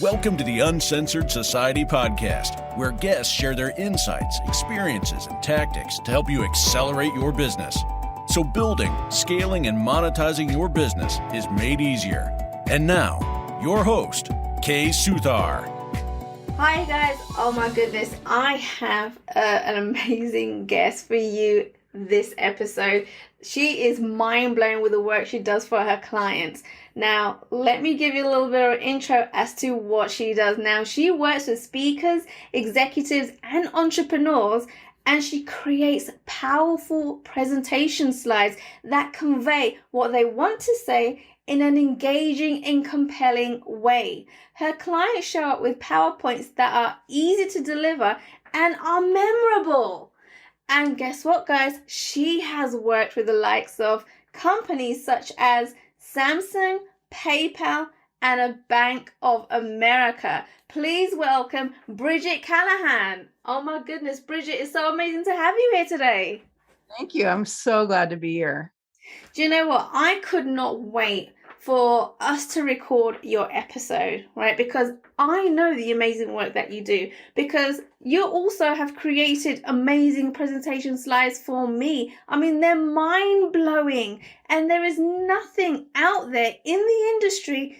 Welcome to the Uncensored Society podcast, where guests share their insights, experiences, and tactics to help you accelerate your business. So building, scaling, and monetizing your business is made easier. And now, your host, Kay Suthar. Hi guys, oh my goodness, I have an amazing guest for you this episode. She is mind-blowing with the work she does for her clients. Now, let me give you a little bit of an intro as to what she does. Now, she works with speakers, executives, and entrepreneurs, and she creates powerful presentation slides that convey what they want to say in an engaging and compelling way. Her clients show up with PowerPoints that are easy to deliver and are memorable. And guess what, guys? She has worked with the likes of companies such as Samsung, PayPal, and a Bank of America. Please welcome Brigette Callahan. Oh my goodness, Brigette, it's so amazing to have you here today. Thank you. I'm so glad to be here. Do you know what? I could not wait for us to record your episode, right? Because I know the amazing work that you do, because you also have created amazing presentation slides for me. I mean, they're mind-blowing, and there is nothing out there in the industry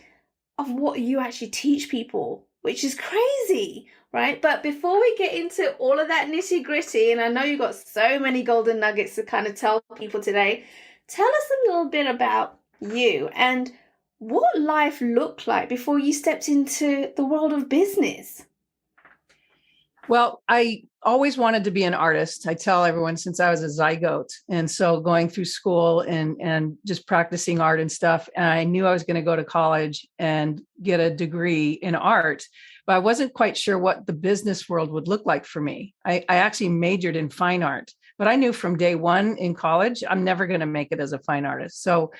of what you actually teach people, which is crazy, right? But before we get into all of that nitty-gritty, and I know you've got so many golden nuggets to kind of tell people today, tell us a little bit about you and what life looked like before you stepped into the world of business. Well, I always wanted to be an artist. I tell everyone since I was a zygote. And so going through school and just practicing art and stuff, and I knew I was going to go to college and get a degree in art, but I wasn't quite sure what the business world would look like for me. I actually majored in fine art, but I knew from day one in college, I'm never going to make it as a fine artist. So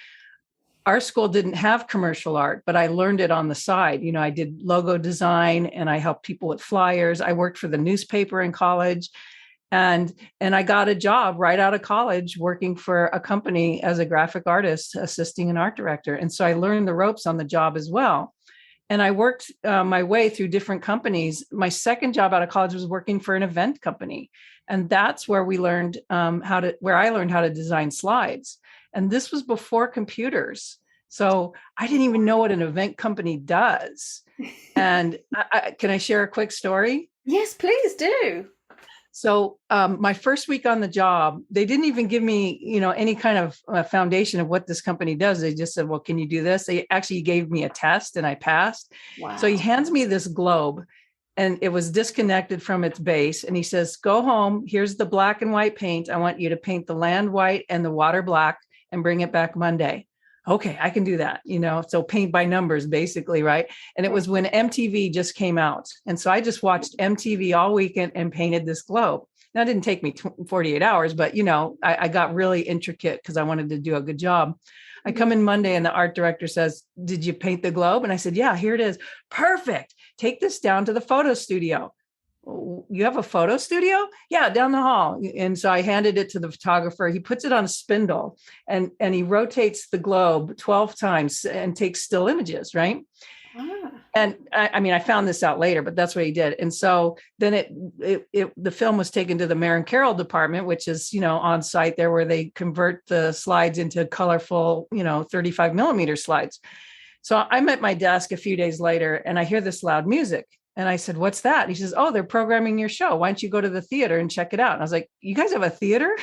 our school didn't have commercial art, but I learned it on the side. You know, I did logo design and I helped people with flyers. I worked for the newspaper in college, and I got a job right out of college working for a company as a graphic artist, assisting an art director. And so I learned the ropes on the job as well. And I worked my way through different companies. My second job out of college was working for an event company. And that's where we learned where I learned how to design slides. And this was before computers. So I didn't even know what an event company does. And can I share a quick story? Yes, please do. So my first week on the job, they didn't even give me, any kind of foundation of what this company does. They just said, well, can you do this? They actually gave me a test and I passed. Wow. So he hands me this globe and it was disconnected from its base. And he says, go home. Here's the black and white paint. I want you to paint the land white and the water black and bring it back Monday. Okay, I can do that, so paint by numbers, basically, right? And it was when MTV just came out. And so I just watched MTV all weekend and painted this globe. Now, it didn't take me 48 hours, but, I got really intricate because I wanted to do a good job. I come in Monday and the art director says, did you paint the globe? And I said, yeah, here it is. Perfect. Take this down to the photo studio. You have a photo studio? Yeah, down the hall. And so I handed it to the photographer. He puts it on a spindle and he rotates the globe 12 times and takes still images, right? Ah. And I found this out later, but that's what he did. And so then the film was taken to the Marin Carroll department, which is, on site there where they convert the slides into colorful, 35 millimeter slides. So I'm at my desk a few days later and I hear this loud music. And I said, what's that? And he says, oh, they're programming your show. Why don't you go to the theater and check it out? And I was like, you guys have a theater?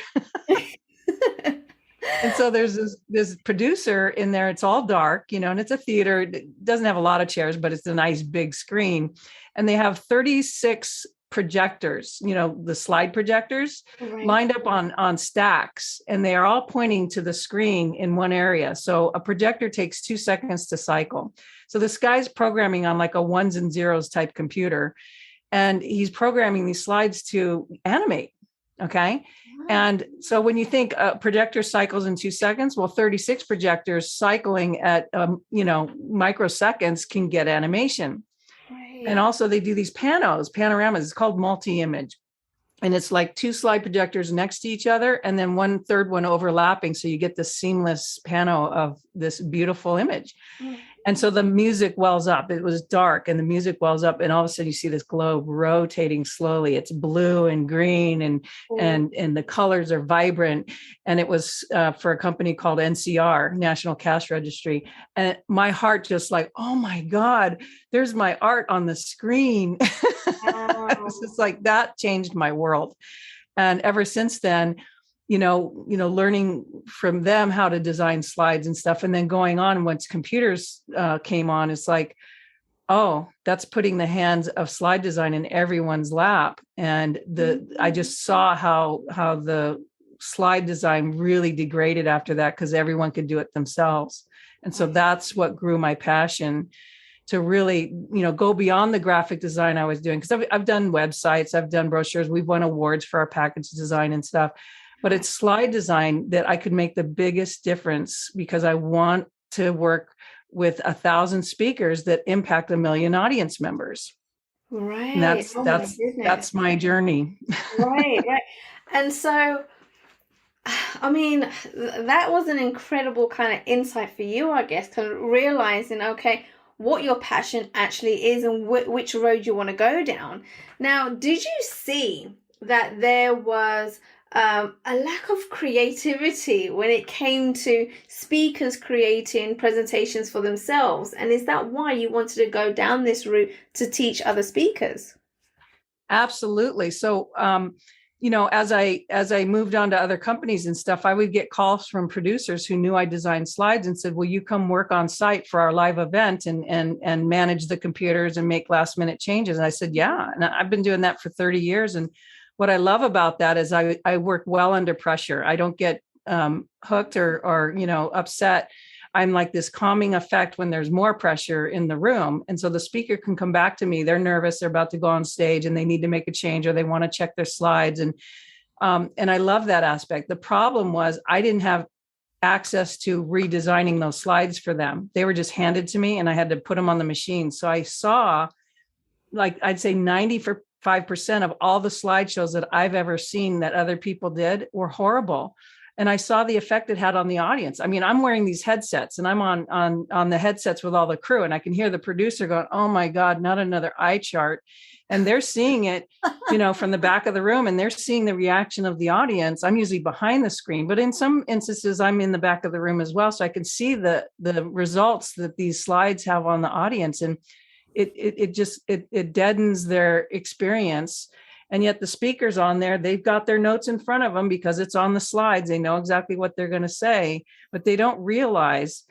And so there's this producer in there. It's all dark, and it's a theater. It doesn't have a lot of chairs, but it's a nice big screen. And they have 36 projectors, the slide projectors, right, lined up on stacks. And they are all pointing to the screen in one area. So a projector takes 2 seconds to cycle. So this guy's programming on like a ones and zeros type computer, and he's programming these slides to animate. Okay. Wow. And so when you think a projector cycles in 2 seconds, well, 36 projectors cycling at, microseconds can get animation. Right. And also they do these panoramas. It's called multi-image. And it's like 2 slide projectors next to each other and then one third one overlapping. So you get this seamless pano of this beautiful image. Mm. And so the music wells up. It was dark and the music wells up, and all of a sudden you see this globe rotating slowly. It's blue and green, and the colors are vibrant. And it was for a company called NCR, National Cash Registry. And my heart just like, oh my God, there's my art on the screen. Wow. It was just like, that changed my world. And ever since then, learning from them how to design slides and stuff. And then going on, once computers came on, it's like, oh, that's putting the hands of slide design in everyone's lap. And I just saw how the slide design really degraded after that, because everyone could do it themselves. And so that's what grew my passion to really, go beyond the graphic design I was doing. Because I've done websites, I've done brochures, we've won awards for our package design and stuff. But it's slide design that I could make the biggest difference, because I want to work with 1,000 speakers that impact 1 million audience members. Right. And that's my journey. Right. And so, I mean, that was an incredible kind of insight for you, I guess, kind of realizing, okay, what your passion actually is and which road you want to go down. Now, did you see that there was a lack of creativity when it came to speakers creating presentations for themselves? And is that why you wanted to go down this route to teach other speakers? Absolutely. So, as I moved on to other companies and stuff, I would get calls from producers who knew I designed slides and said, will you come work on site for our live event and manage the computers and make last minute changes? And I said, yeah. And I've been doing that for 30 years. And what I love about that is I work well under pressure. I don't get hooked or upset. I'm like this calming effect when there's more pressure in the room. And so the speaker can come back to me. They're nervous. They're about to go on stage and they need to make a change, or they want to check their slides. And I love that aspect. The problem was I didn't have access to redesigning those slides for them. They were just handed to me and I had to put them on the machine. So I saw, like, I'd say 95% of all the slideshows that I've ever seen that other people did were horrible. And I saw the effect it had on the audience. I mean, I'm wearing these headsets and I'm on the headsets with all the crew, and I can hear the producer going, oh my God, not another eye chart. And they're seeing it, from the back of the room, and they're seeing the reaction of the audience. I'm usually behind the screen, but in some instances I'm in the back of the room as well. So I can see the results that these slides have on the audience. And it deadens their experience. And yet the speakers on there, they've got their notes in front of them because it's on the slides. They know exactly what they're going to say, but they don't realize.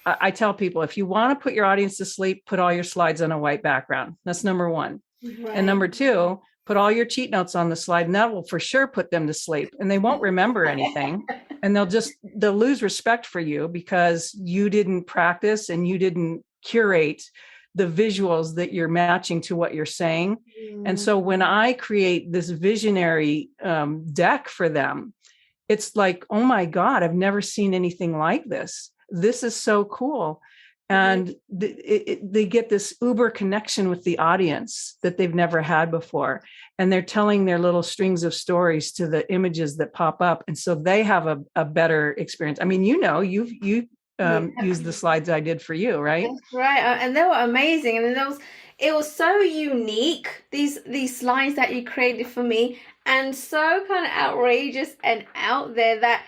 I tell people, if you want to put your audience to sleep, put all your slides on a white background. That's number one. Right. And number two, put all your cheat notes on the slide, and that will for sure put them to sleep, and they won't remember anything. And they'll lose respect for you because you didn't practice and you didn't curate the visuals that you're matching to what you're saying. And so when I create this visionary deck for them, it's like, oh my God, I've never seen anything like this. This is so cool. And they get this uber connection with the audience that they've never had before. And they're telling their little strings of stories to the images that pop up. And so they have a better experience. I mean, you've use the slides I did for you, right? That's right. And they were amazing. And it was so unique, these slides that you created for me, and so kind of outrageous and out there that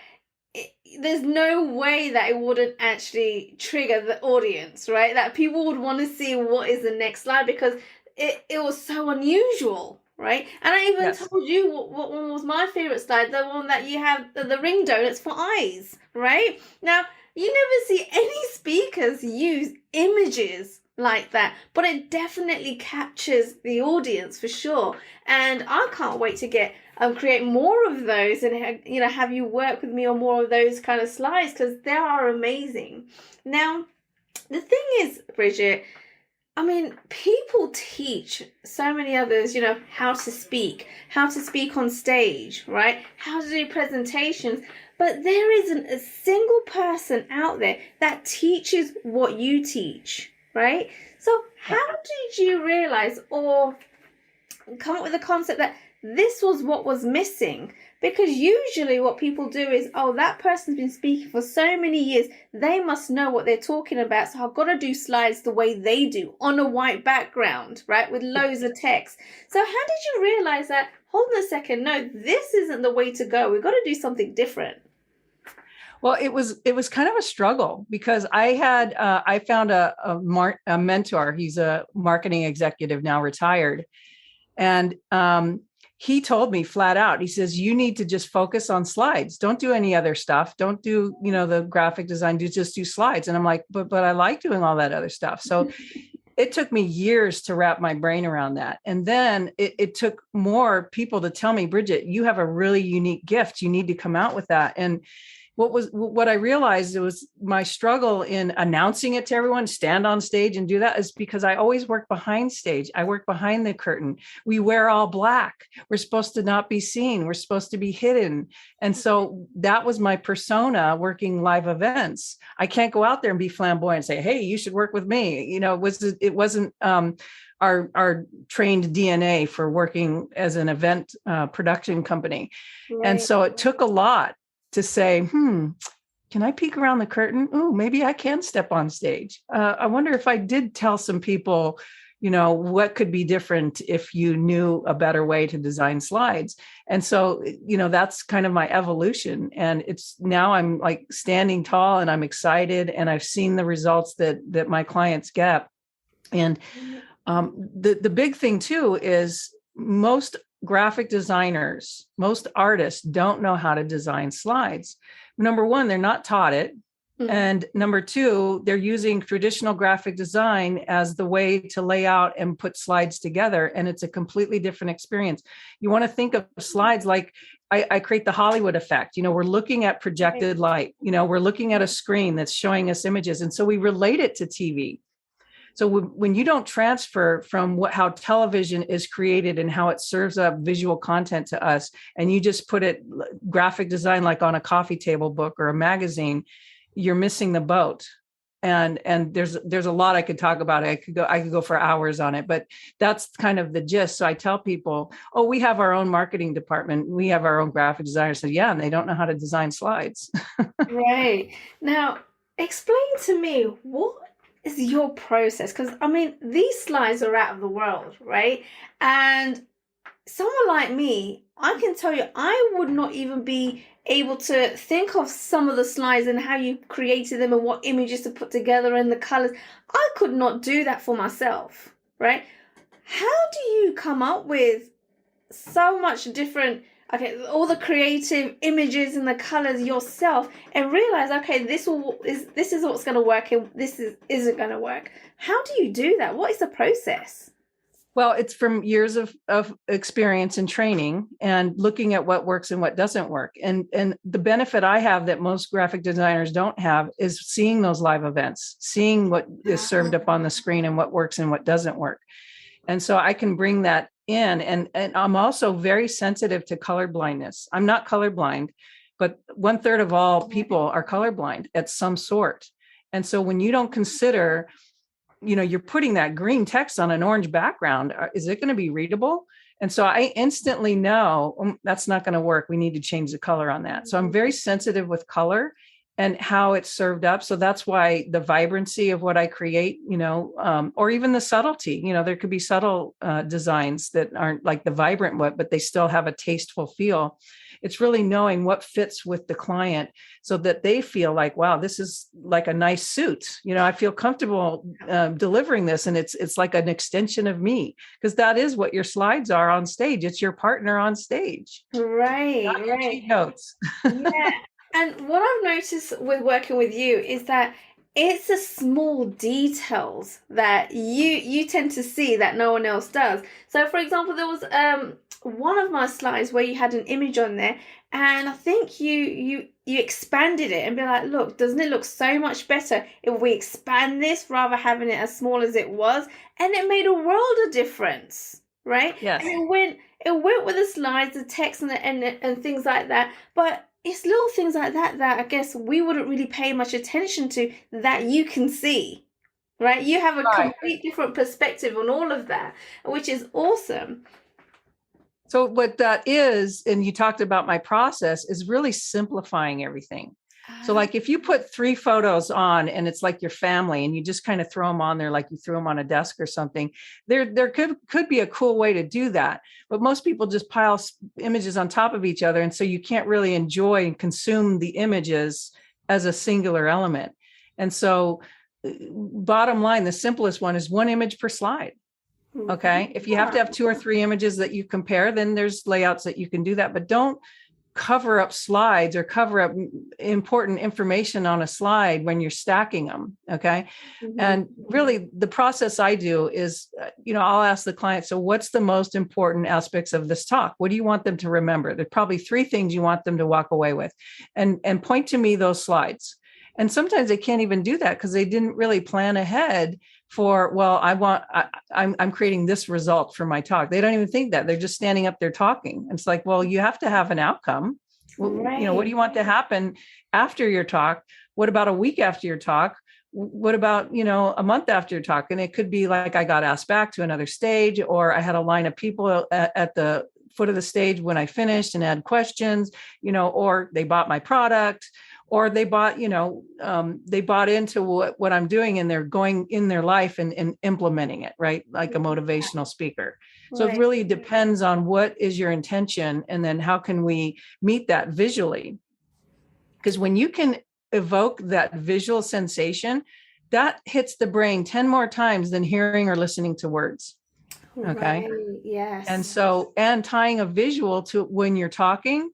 there's no way that it wouldn't actually trigger the audience, right? That people would want to see what is the next slide, because it was so unusual. Right. And I even told you what one was my favorite slide, the one that you have the ring donuts for eyes, right? Now, you never see any speakers use images like that, but it definitely captures the audience for sure. And I can't wait to create more of those and have you work with me on more of those kind of slides, because they are amazing. Now, the thing is, Brigette, I mean, people teach so many others, how to speak on stage, right? How to do presentations. But there isn't a single person out there that teaches what you teach, right? So how did you realize or come up with the concept that this was what was missing? Because usually what people do is, oh, that person's been speaking for so many years, they must know what they're talking about, so I've got to do slides the way they do, on a white background, right, with loads of text. So how did you realize that, hold on a second, no, this isn't the way to go, we've got to do something different? Well, it was kind of a struggle, because I found a mentor. He's a marketing executive, now retired. And he told me flat out, he says, you need to just focus on slides. Don't do any other stuff. Don't do, the graphic design, just do slides. And I'm like, but I like doing all that other stuff. So it took me years to wrap my brain around that. And then it took more people to tell me, Brigette, you have a really unique gift. You need to come out with that. And what I realized, it was my struggle in announcing it to everyone, stand on stage and do that, is because I always work behind stage. I work behind the curtain. We wear all black. We're supposed to not be seen. We're supposed to be hidden. And so that was my persona working live events. I can't go out there and be flamboyant and say, hey, you should work with me. It wasn't our trained DNA for working as an event production company. Right. And so it took a lot to say, can I peek around the curtain? Oh, maybe I can step on stage. I wonder if I did tell some people, what could be different if you knew a better way to design slides. And so, that's kind of my evolution. And now I'm like standing tall, and I'm excited, and I've seen the results that my clients get. And the big thing too is most graphic designers, most artists don't know how to design slides. Number one, they're not taught it. Mm-hmm. And number two, they're using traditional graphic design as the way to lay out and put slides together. And it's a completely different experience. You want to think of slides like I create the Hollywood effect. We're looking at projected light. We're looking at a screen that's showing us images. And so we relate it to TV. So when you don't transfer from how television is created and how it serves up visual content to us, and you just put it graphic design like on a coffee table book or a magazine, you're missing the boat. And there's a lot I could talk about. I could go for hours on it, but that's kind of the gist. So I tell people, oh, we have our own marketing department. We have our own graphic designers. So yeah, and they don't know how to design slides. Right. Now, explain to me, what is your process? Because these slides are out of the world, right? And someone like me, I can tell you, I would not even be able to think of some of the slides and how you created them and what images to put together and the colors. I could not do that for myself, right? How do you come up with so much different, all the creative images and the colors yourself, and realize, okay, this is what's going to work and this isn't going to work? How do you do that? What is the process? Well, it's from years of experience and training and looking at what works and what doesn't work. And the benefit I have that most graphic designers don't have is seeing those live events, seeing what is served up on the screen and what works and what doesn't work. And so I can bring that in. And I'm also very sensitive to color blindness. I'm not colorblind, but 1/3 of all people are colorblind at some sort. And so when you don't consider, you're putting that green text on an orange background, is it going to be readable? And so I instantly know that's not going to work. We need to change the color on that. So I'm very sensitive with color and how it's served up. So that's why the vibrancy of what I create, or even the subtlety, there could be subtle designs that aren't like the vibrant one, but they still have a tasteful feel. It's really knowing what fits with the client so that they feel like, wow, this is like a nice suit. I feel comfortable delivering this, and it's like an extension of me, because that is what your slides are on stage. It's your partner on stage. Right. Not your cheat notes. Yeah. And what I've noticed with working with you is that it's the small details that you tend to see that no one else does. So, for example, there was one of my slides where you had an image on there, and I think you expanded it and be like, look, doesn't it look so much better if we expand this rather having it as small as it was? And it made a world of difference, right? Yes. And it went with the slides, the text, and things like that. But it's little things like that I guess we wouldn't really pay much attention to, that you can see, right? You have a complete different perspective on all of that, which is awesome. So what that is, and you talked about my process, is really simplifying everything. So like if you put 3 photos on and it's like your family and you just kind of throw them on there like you threw them on a desk or something, there could be a cool way to do that. But most people just pile images on top of each other. And so you can't really enjoy and consume the images as a singular element. And so bottom line, the simplest one is 1 image per slide. Okay. If you have to have 2 or 3 images that you compare, then there's layouts that you can do that, but don't cover up slides or cover up important information on a slide when you're stacking them. Okay. Mm-hmm. And really the process I do is, I'll ask the client, so what's the most important aspects of this talk? What do you want them to remember? There's probably 3 things you want them to walk away with, and point to me those slides. And sometimes they can't even do that because they didn't really plan ahead for, well, I'm creating this result for my talk. They don't even think that. They're just standing up there talking. It's like, well, you have to have an outcome. Right. What do you want to happen after your talk? What about a week after your talk? What about, a month after your talk? And it could be like, I got asked back to another stage, or I had a line of people at the foot of the stage when I finished and had questions, or they bought my product, or they bought, they bought into what I'm doing, and they're going in their life and implementing it, right? Like a motivational speaker. So it really depends on what is your intention, and then how can we meet that visually? Because when you can evoke that visual sensation, that hits the brain 10 more times than hearing or listening to words. Okay. Right. Yes. And tying a visual to when you're talking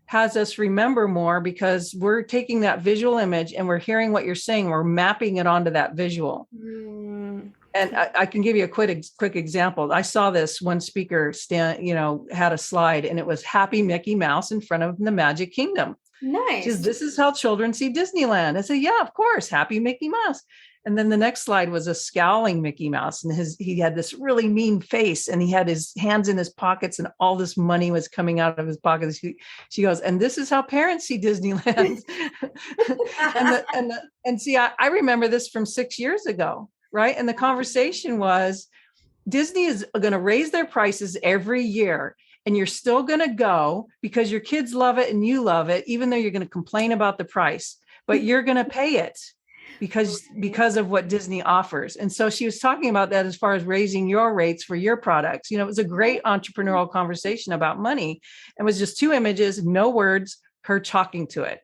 has us remember more, because we're taking that visual image and we're hearing what you're saying. We're mapping it onto that visual. And I can give you a quick example. I saw this one speaker had a slide, and it was Happy Mickey Mouse in front of the Magic Kingdom. Nice. Says, this is how children see Disneyland. I said, yeah, of course. Happy Mickey Mouse. And then the next slide was a scowling Mickey Mouse, and he had this really mean face, and he had his hands in his pockets, and all this money was coming out of his pockets. She goes, and this is how parents see Disneyland. and see, I remember this from 6 years ago, right? And the conversation was, Disney is going to raise their prices every year, and you're still going to go because your kids love it and you love it, even though you're going to complain about the price, but you're going to pay it because of what Disney offers. And so she was talking about that as far as raising your rates for your products. It was a great entrepreneurial conversation about money. It was just 2 images, no words, her talking to it.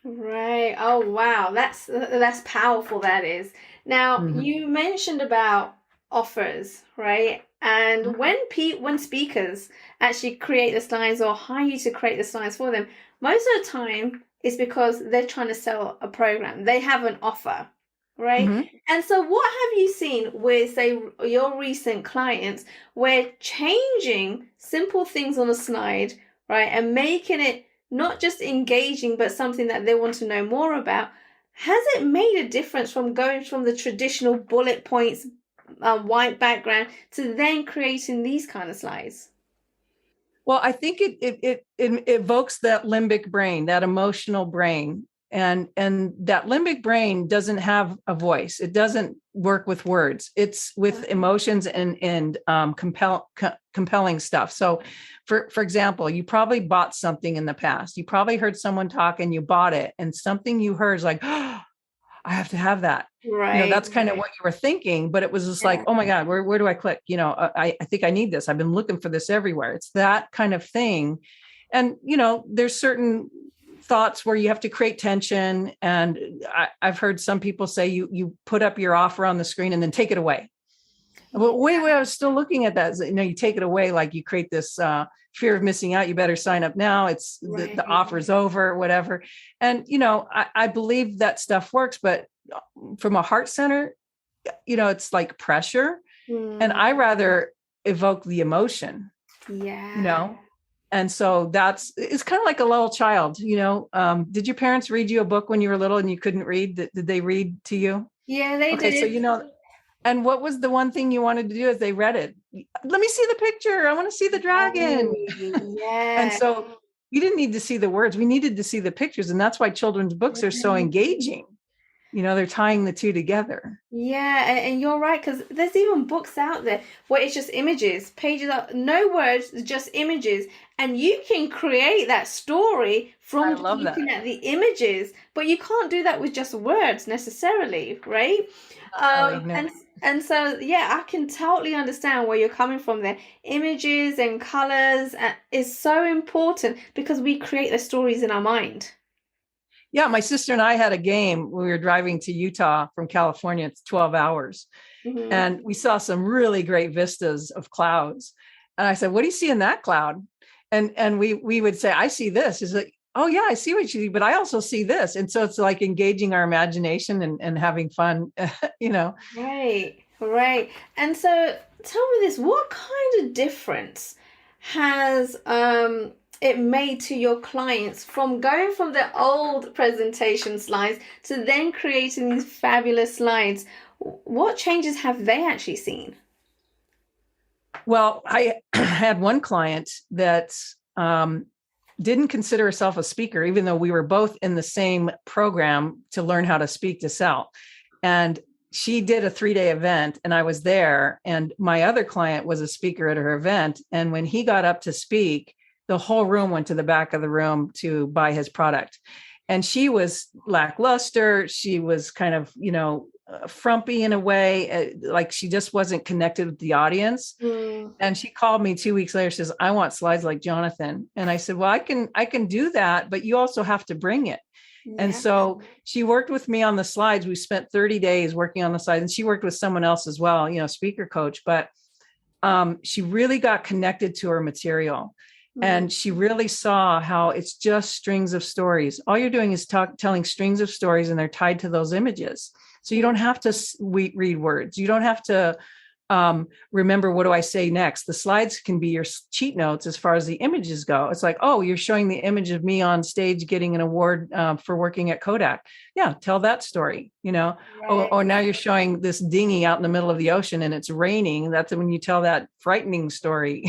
Right. Oh, wow. That's powerful. That is. Now, you mentioned about offers, right? And when speakers actually create the slides or hire you to create the slides for them, most of the time it's because they're trying to sell a program. They have an offer, right? Mm-hmm. And so what have you seen with, say, your recent clients where changing simple things on a slide, right, and making it not just engaging, but something that they want to know more about, has it made a difference from going from the traditional bullet points, white background, to then creating these kind of slides? Well, I think it evokes that limbic brain, that emotional brain. And that limbic brain doesn't have a voice. It doesn't work with words. It's with emotions and compelling stuff. So for example, you probably bought something in the past. You probably heard someone talk and you bought it, and something you heard is like, oh, I have to have that. Right. That's kind of what you were thinking, but it was just like, oh my God, where do I click? I think I need this. I've been looking for this everywhere. It's that kind of thing. And, there's certain thoughts where you have to create tension. And I've heard some people say you put up your offer on the screen and then take it away. Well, wait, I was still looking at that. You take it away, like you create this fear of missing out. You better sign up now. It's the offer's over, whatever. And, I believe that stuff works, but from a heart center, it's like pressure. And I rather evoke the emotion, And so it's kind of like a little child, did your parents read you a book when you were little and you couldn't read? Did they read to you? Yeah, they did. So, and what was the one thing you wanted to do as they read it? Let me see the picture. I want to see the dragon. Yeah. And so you didn't need to see the words. We needed to see the pictures. And that's why children's books are so engaging, They're tying the two together. Yeah, and you're right, because there's even books out there where it's just images, pages of no words, just images, and you can create that story from just looking at the images, but you can't do that with just words necessarily, right? And so yeah, I can totally understand where you're coming from there. Images and colors is so important because we create the stories in our mind. Yeah, my sister and I had a game when we were driving to Utah from California. It's 12 hours. Mm-hmm. And we saw some really great vistas of clouds. And I said, what do you see in that cloud? And we would say, I see this. It's like, oh yeah, I see what you see, but I also see this. And so it's like engaging our imagination and having fun, Right. And so tell me this, what kind of difference has it made to your clients from going from the old presentation slides to then creating these fabulous slides? What changes have they actually seen? Well, I had one client that didn't consider herself a speaker, even though we were both in the same program to learn how to speak to sell. And she did a 3-day event and I was there, and my other client was a speaker at her event. And when he got up to speak, the whole room went to the back of the room to buy his product. And she was lackluster. She was kind of, frumpy in a way, like she just wasn't connected with the audience. And she called me 2 weeks later, says, I want slides like Jonathan. And I said, well, I can do that, but you also have to bring it. Yeah. And so she worked with me on the slides. We spent 30 days working on the slides, and she worked with someone else as well, speaker coach, but she really got connected to her material. And she really saw how it's just strings of stories. All you're doing is telling strings of stories, and they're tied to those images. So you don't have to read words. You don't have to remember, what do I say next? The slides can be your cheat notes as far as the images go. It's like, oh, you're showing the image of me on stage getting an award for working at Kodak. Yeah, tell that story, Right. Or now you're showing this dinghy out in the middle of the ocean and it's raining. That's when you tell that frightening story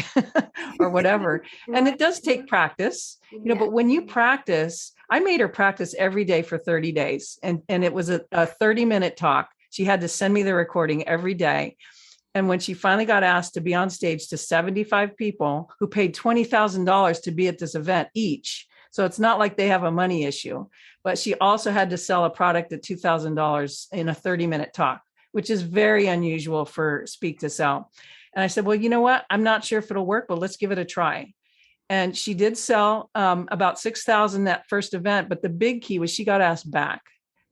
or whatever. Right. And it does take practice, but when you practice, I made her practice every day for 30 days. And it was a 30-minute talk. She had to send me the recording every day. And when she finally got asked to be on stage to 75 people who paid $20,000 to be at this event each, so it's not like they have a money issue, but she also had to sell a product at $2,000 in a 30-minute talk, which is very unusual for Speak to Sell. And I said, well, you know what? I'm not sure if it'll work, but let's give it a try. And she did sell about 6,000 that first event. But the big key was she got asked back.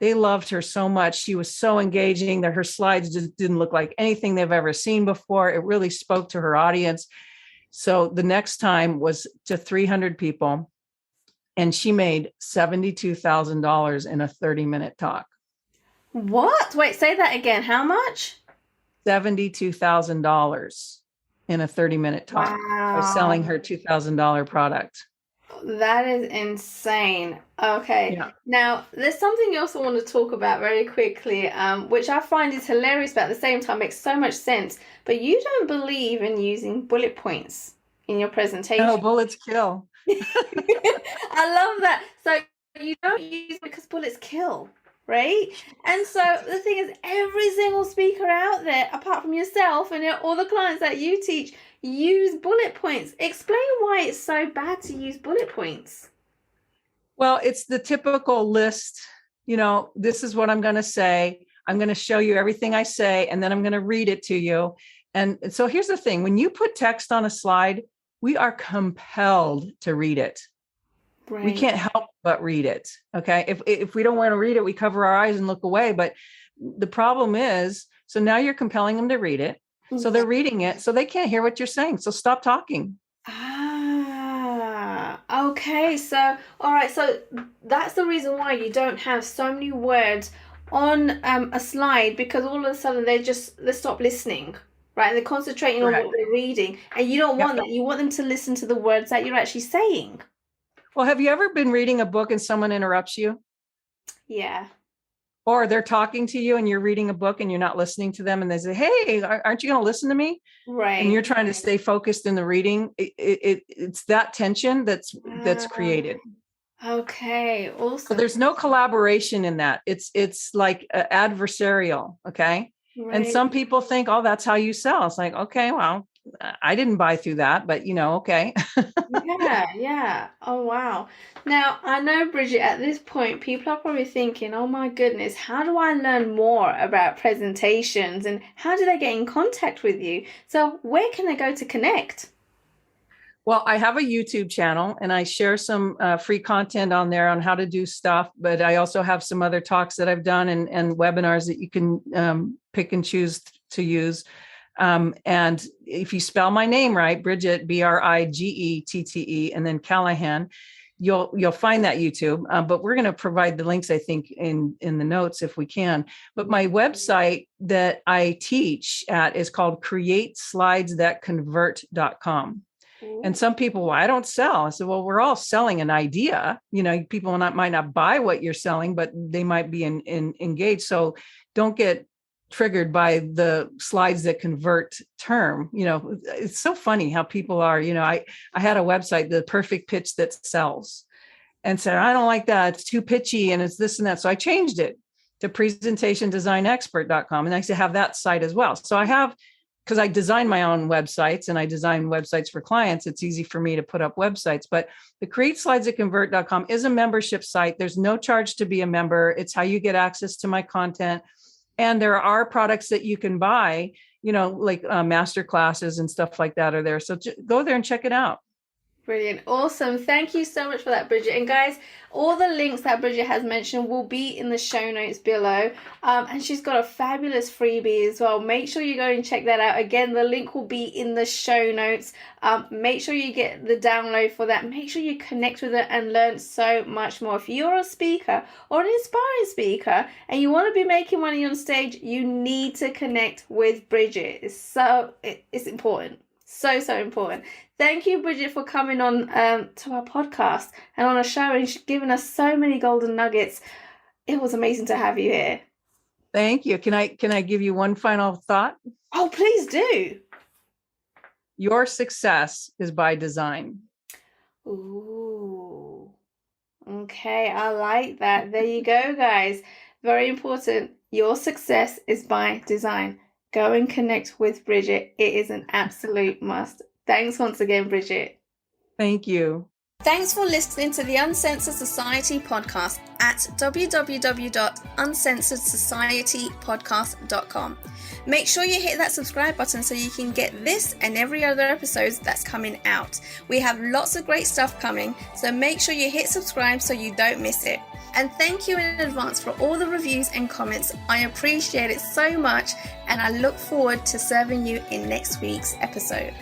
They loved her so much. She was so engaging that her slides just didn't look like anything they've ever seen before. It really spoke to her audience. So the next time was to 300 people, and she made $72,000 in a 30-minute talk. What? Wait, say that again. How much? $72,000 in a 30-minute talk. Wow. By selling her $2,000 product. That is insane. Okay. Yeah. Now, there's something else I want to talk about very quickly, which I find is hilarious, but at the same time makes so much sense. But you don't believe in using bullet points in your presentation. No, bullets kill. I love that. So you don't use it because bullets kill, right? And so the thing is, every single speaker out there, apart from yourself and all the clients that you teach, use bullet points. Explain why it's so bad to use bullet points. Well, it's the typical list. This is what I'm going to say. I'm going to show you everything I say, and then I'm going to read it to you. And so here's the thing. When you put text on a slide, we are compelled to read it. Right. We can't help but read it. Okay. If we don't want to read it, we cover our eyes and look away. But the problem is, so now you're compelling them to read it. So they're reading it, so they can't hear what you're saying. So stop talking. Okay. So, all right. So that's the reason why you don't have so many words on a slide, because all of a sudden they stop listening, right? And they're concentrating on what they're reading. And you don't want that. You want them to listen to the words that you're actually saying. Well, have you ever been reading a book and someone interrupts you? Yeah. Or they're talking to you and you're reading a book and you're not listening to them, and they say, hey, aren't you going to listen to me? Right. And you're trying to stay focused in the reading. It's that tension that's created. Okay, So awesome. there's no collaboration in that. It's like adversarial. Okay. And Right. some people think, oh, that's how you sell. It's like, okay, well, I didn't buy through that, but okay. Yeah, yeah. Oh, wow. Now, I know, Bridget, at this point, people are probably thinking, oh my goodness, how do I learn more about presentations and how do they get in contact with you? So, where can they go to connect? Well, I have a YouTube channel and I share some free content on there on how to do stuff, but I also have some other talks that I've done and webinars that you can pick and choose to use. And if you spell my name right, Brigette, Brigettete, and then Callahan, you'll find that YouTube. But we're going to provide the links, I think, in the notes if we can. But my website that I teach at is called createslidesthatconvert.com. And some people, well, I don't sell. I said, well, we're all selling an idea. People might not buy what you're selling, but they might be engaged. So don't get triggered by the slides that convert term. It's so funny how people are. I had a website, The Perfect Pitch That Sells, and said, I don't like that. It's too pitchy and it's this and that. So I changed it to presentationdesignexpert.com. And I used to have that site as well. So I have, because I design my own websites and I design websites for clients, it's easy for me to put up websites. But the createslidesthatconvert.com is a membership site. There's no charge to be a member. It's how you get access to my content. And there are products that you can buy, like master classes and stuff like that are there. So go there and check it out. Brilliant. Awesome. Thank you so much for that, Bridget. And guys, all the links that Bridget has mentioned will be in the show notes below. And she's got a fabulous freebie as well. Make sure you go and check that out. Again, the link will be in the show notes. Make sure you get the download for that. Make sure you connect with it and learn so much more. If you're a speaker or an inspiring speaker and you want to be making money on stage, you need to connect with Bridget. It's important. So important. Thank you, Bridget, for coming on to our podcast and on a show and giving us so many golden nuggets. It was amazing to have you here. Thank you. Can I give you one final thought? Oh, please do. Your success is by design. Ooh. Okay, I like that. There you go, guys. Very important. Your success is by design. Go and connect with Bridget. It is an absolute must. Thanks once again, Bridget. Thank you. Thanks for listening to the Uncensored Society podcast at www.uncensoredsocietypodcast.com. Make sure you hit that subscribe button so you can get this and every other episode that's coming out. We have lots of great stuff coming, so make sure you hit subscribe so you don't miss it. And thank you in advance for all the reviews and comments. I appreciate it so much, and I look forward to serving you in next week's episode.